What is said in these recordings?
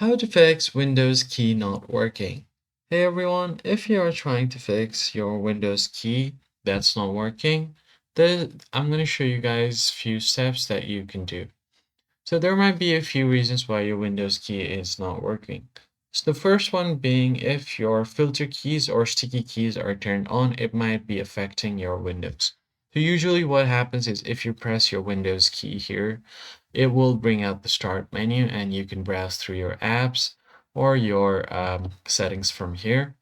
How to fix Windows key not working. Hey everyone, if you are trying to fix your Windows key that's not working, then I'm going to show you guys a few steps that you can do. So there might be a few reasons why your Windows key is not working. So the first one being if your filter keys or sticky keys are turned on, it might be affecting your Windows. So usually what happens is if you press your Windows key here, it will bring out the start menu and you can browse through your apps or your settings from here.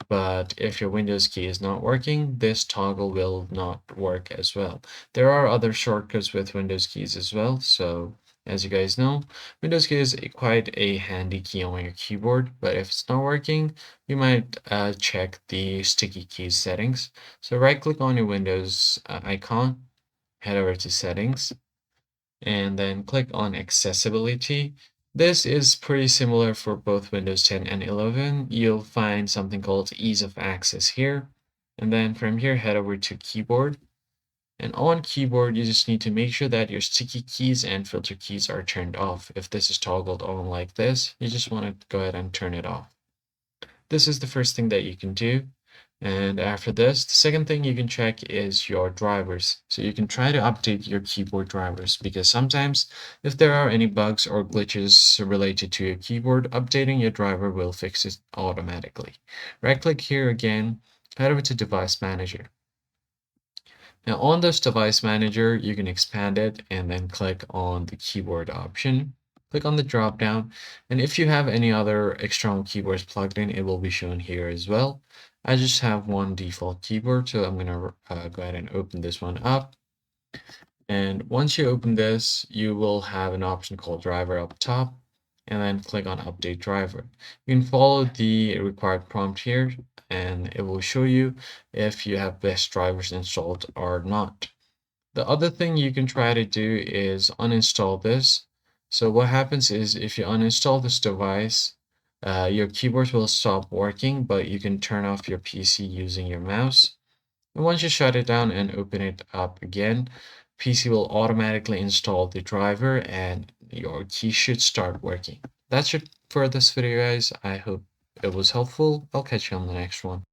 But if your Windows key is not working, this toggle will not work as well. There are other shortcuts with Windows keys as well. So as you guys know, Windows key is quite a handy key on your keyboard, but if it's not working, you might check the sticky keys settings. So right click on your Windows icon, head over to settings, and then click on accessibility. This is pretty similar for both Windows 10 and 11. You'll find something called ease of access here. And then from here, head over to keyboard. And on keyboard, you just need to make sure that your sticky keys and filter keys are turned off. If this is toggled on like this, you just want to go ahead and turn it off. This is the first thing that you can do. And after this, the second thing you can check is your drivers. So you can try to update your keyboard drivers because sometimes if there are any bugs or glitches related to your keyboard, updating your driver will fix it automatically. Right click here again, head over to Device Manager. Now on this Device Manager, you can expand it and then click on the keyboard option. Click on the drop down, and if you have any other external keyboards plugged in, it will be shown here as well. I just have one default keyboard, so I'm going to go ahead and open this one up. And once you open this, you will have an option called driver up top, and then click on update driver. You can follow the required prompt here, and it will show you if you have best drivers installed or not. The other thing you can try to do is uninstall this. So what happens is if you uninstall this device, your keyboard will stop working, but you can turn off your PC using your mouse. And once you shut it down and open it up again, PC will automatically install the driver and your key should start working. That's it for this video, guys. I hope it was helpful. I'll catch you on the next one.